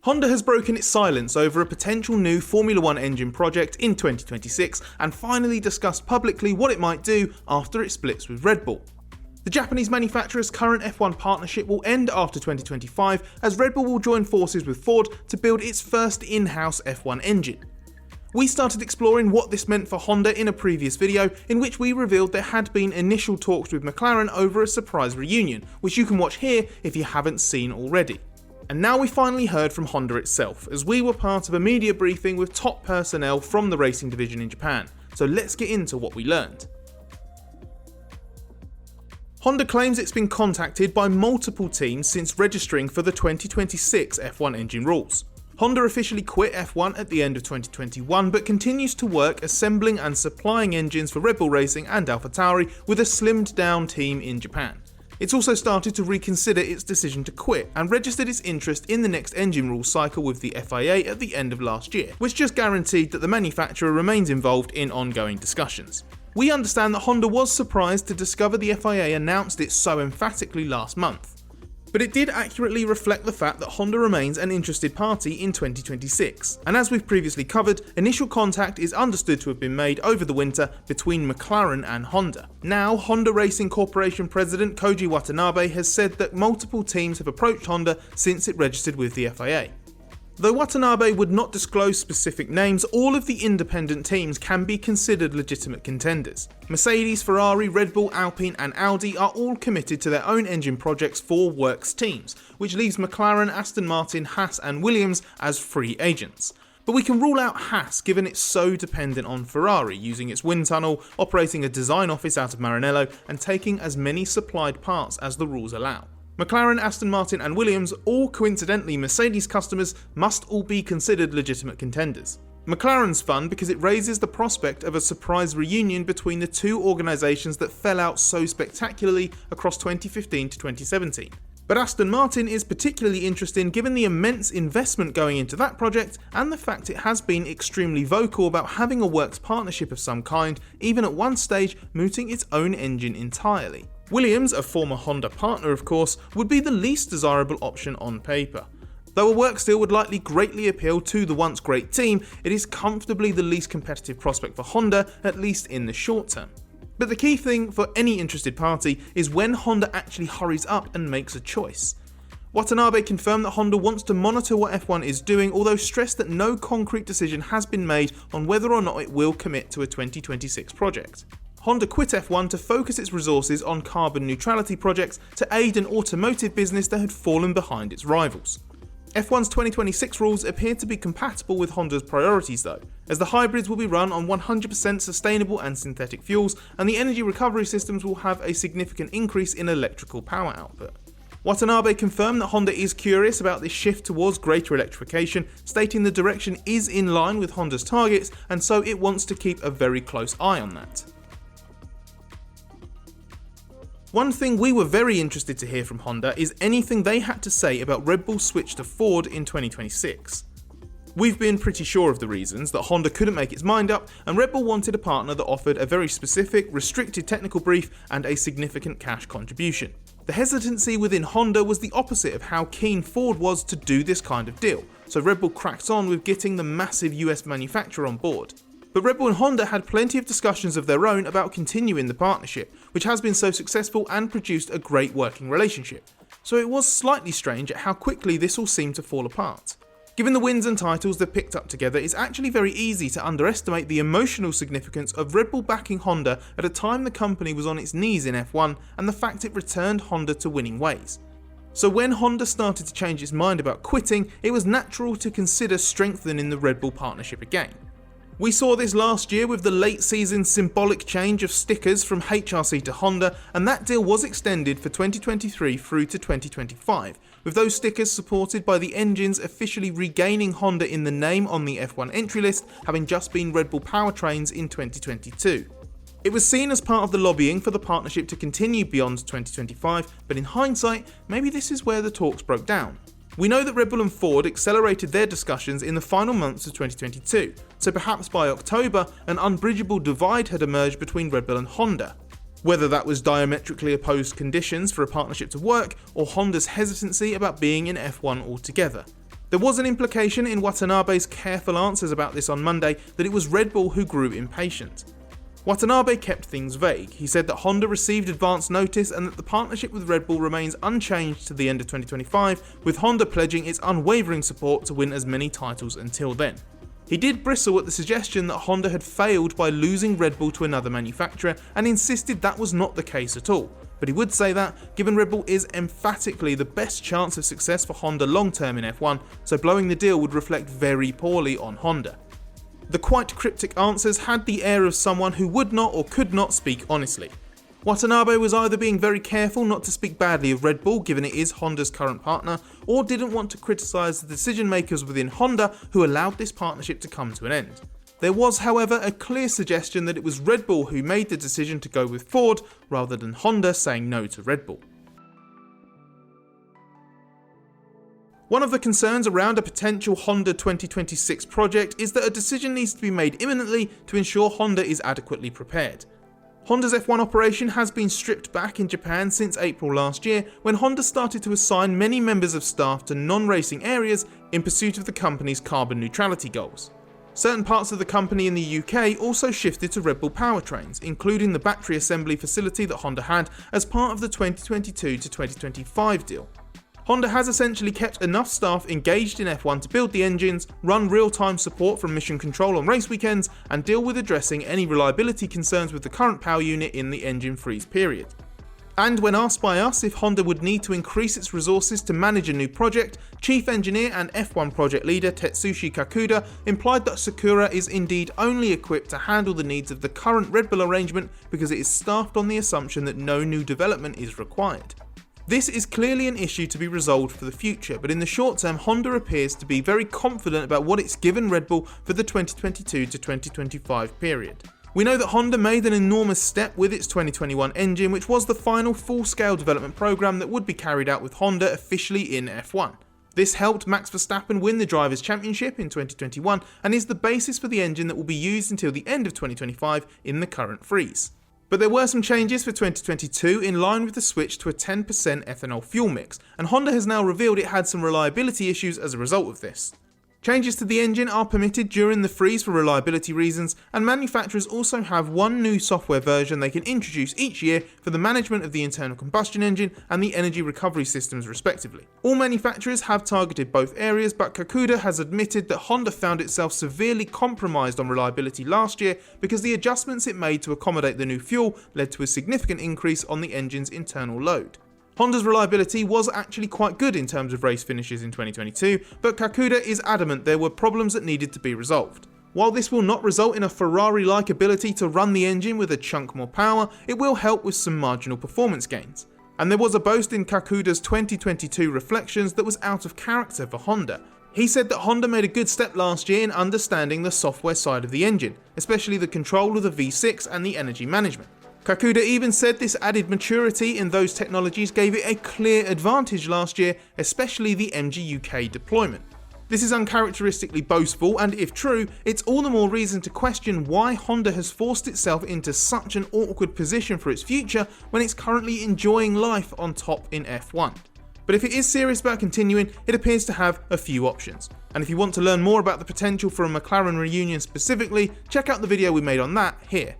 Honda has broken its silence over a potential new Formula 1 engine project in 2026 and finally discussed publicly what it might do after it splits with Red Bull. The Japanese manufacturer's current F1 partnership will end after 2025 as Red Bull will join forces with Ford to build its first in-house F1 engine. We started exploring what this meant for Honda in a previous video in which we revealed there had been initial talks with McLaren over a surprise reunion, which you can watch here if you haven't seen already. And now we finally heard from Honda itself, as we were part of a media briefing with top personnel from the racing division in Japan. So let's get into what we learned. Honda claims it's been contacted by multiple teams since registering for the 2026 F1 engine rules. Honda officially quit F1 at the end of 2021 but continues to work assembling and supplying engines for Red Bull Racing and AlphaTauri with a slimmed down team in Japan. It's also started to reconsider its decision to quit and registered its interest in the next engine rules cycle with the FIA at the end of last year, which just guaranteed that the manufacturer remains involved in ongoing discussions. We understand that Honda was surprised to discover the FIA announced it so emphatically last month. But it did accurately reflect the fact that Honda remains an interested party in 2026. And as we've previously covered, initial contact is understood to have been made over the winter between McLaren and Honda. Now, Honda Racing Corporation President Koji Watanabe has said that multiple teams have approached Honda since it registered with the FIA. Though Watanabe would not disclose specific names, all of the independent teams can be considered legitimate contenders. Mercedes, Ferrari, Red Bull, Alpine and Audi are all committed to their own engine projects for works teams, which leaves McLaren, Aston Martin, Haas and Williams as free agents. But we can rule out Haas given it's so dependent on Ferrari, using its wind tunnel, operating a design office out of Maranello and taking as many supplied parts as the rules allow. McLaren, Aston Martin and Williams, all coincidentally Mercedes customers, must all be considered legitimate contenders. McLaren's fun because it raises the prospect of a surprise reunion between the two organisations that fell out so spectacularly across 2015 to 2017. But Aston Martin is particularly interesting given the immense investment going into that project and the fact it has been extremely vocal about having a works partnership of some kind, even at one stage mooting its own engine entirely. Williams, a former Honda partner of course, would be the least desirable option on paper. Though a works deal would likely greatly appeal to the once great team, it is comfortably the least competitive prospect for Honda, at least in the short term. But the key thing for any interested party is when Honda actually hurries up and makes a choice. Watanabe confirmed that Honda wants to monitor what F1 is doing, although stressed that no concrete decision has been made on whether or not it will commit to a 2026 project. Honda quit F1 to focus its resources on carbon neutrality projects to aid an automotive business that had fallen behind its rivals. F1's 2026 rules appear to be compatible with Honda's priorities though, as the hybrids will be run on 100% sustainable and synthetic fuels, and the energy recovery systems will have a significant increase in electrical power output. Watanabe confirmed that Honda is curious about this shift towards greater electrification, stating the direction is in line with Honda's targets and so it wants to keep a very close eye on that. One thing we were very interested to hear from Honda is anything they had to say about Red Bull's switch to Ford in 2026. We've been pretty sure of the reasons, that Honda couldn't make its mind up and Red Bull wanted a partner that offered a very specific, restricted technical brief and a significant cash contribution. The hesitancy within Honda was the opposite of how keen Ford was to do this kind of deal, so Red Bull cracked on with getting the massive US manufacturer on board. But Red Bull and Honda had plenty of discussions of their own about continuing the partnership, which has been so successful and produced a great working relationship. So it was slightly strange at how quickly this all seemed to fall apart. Given the wins and titles they've picked up together, it's actually very easy to underestimate the emotional significance of Red Bull backing Honda at a time the company was on its knees in F1 and the fact it returned Honda to winning ways. So when Honda started to change its mind about quitting, it was natural to consider strengthening the Red Bull partnership again. We saw this last year with the late season symbolic change of stickers from HRC to Honda, and that deal was extended for 2023 through to 2025, with those stickers supported by the engines officially regaining Honda in the name on the F1 entry list, having just been Red Bull powertrains in 2022. It was seen as part of the lobbying for the partnership to continue beyond 2025, but in hindsight, maybe this is where the talks broke down. We know that Red Bull and Ford accelerated their discussions in the final months of 2022, so perhaps by October an unbridgeable divide had emerged between Red Bull and Honda. Whether that was diametrically opposed conditions for a partnership to work, or Honda's hesitancy about being in F1 altogether. There was an implication in Watanabe's careful answers about this on Monday that it was Red Bull who grew impatient. Watanabe kept things vague. He said that Honda received advance notice and that the partnership with Red Bull remains unchanged to the end of 2025, with Honda pledging its unwavering support to win as many titles until then. He did bristle at the suggestion that Honda had failed by losing Red Bull to another manufacturer and insisted that was not the case at all. But he would say that, given Red Bull is emphatically the best chance of success for Honda long term in F1, so blowing the deal would reflect very poorly on Honda. The quite cryptic answers had the air of someone who would not or could not speak honestly. Watanabe was either being very careful not to speak badly of Red Bull given it is Honda's current partner, or didn't want to criticise the decision makers within Honda who allowed this partnership to come to an end. There was, however, a clear suggestion that it was Red Bull who made the decision to go with Ford, rather than Honda saying no to Red Bull. One of the concerns around a potential Honda 2026 project is that a decision needs to be made imminently to ensure Honda is adequately prepared. Honda's F1 operation has been stripped back in Japan since April last year, when Honda started to assign many members of staff to non-racing areas in pursuit of the company's carbon neutrality goals. Certain parts of the company in the UK also shifted to Red Bull powertrains, including the battery assembly facility that Honda had as part of the 2022 to 2025 deal. Honda has essentially kept enough staff engaged in F1 to build the engines, run real-time support from mission control on race weekends, and deal with addressing any reliability concerns with the current power unit in the engine freeze period. And when asked by us if Honda would need to increase its resources to manage a new project, Chief Engineer and F1 project leader Tetsushi Kakuda implied that Sakura is indeed only equipped to handle the needs of the current Red Bull arrangement because it is staffed on the assumption that no new development is required. This is clearly an issue to be resolved for the future, but in the short term Honda appears to be very confident about what it's given Red Bull for the 2022 to 2025 period. We know that Honda made an enormous step with its 2021 engine, which was the final full-scale development program that would be carried out with Honda officially in F1. This helped Max Verstappen win the Drivers' Championship in 2021 and is the basis for the engine that will be used until the end of 2025 in the current freeze. But there were some changes for 2022 in line with the switch to a 10% ethanol fuel mix, and Honda has now revealed it had some reliability issues as a result of this. Changes to the engine are permitted during the freeze for reliability reasons, and manufacturers also have one new software version they can introduce each year for the management of the internal combustion engine and the energy recovery systems respectively. All manufacturers have targeted both areas, but Kakuda has admitted that Honda found itself severely compromised on reliability last year because the adjustments it made to accommodate the new fuel led to a significant increase on the engine's internal load. Honda's reliability was actually quite good in terms of race finishes in 2022, but Kakuda is adamant there were problems that needed to be resolved. While this will not result in a Ferrari-like ability to run the engine with a chunk more power, it will help with some marginal performance gains. And there was a boast in Kakuda's 2022 reflections that was out of character for Honda. He said that Honda made a good step last year in understanding the software side of the engine, especially the control of the V6 and the energy management. Kakuda even said this added maturity in those technologies gave it a clear advantage last year, especially the MG UK deployment. This is uncharacteristically boastful, and if true, it's all the more reason to question why Honda has forced itself into such an awkward position for its future when it's currently enjoying life on top in F1. But if it is serious about continuing, it appears to have a few options. And if you want to learn more about the potential for a McLaren reunion specifically, check out the video we made on that here.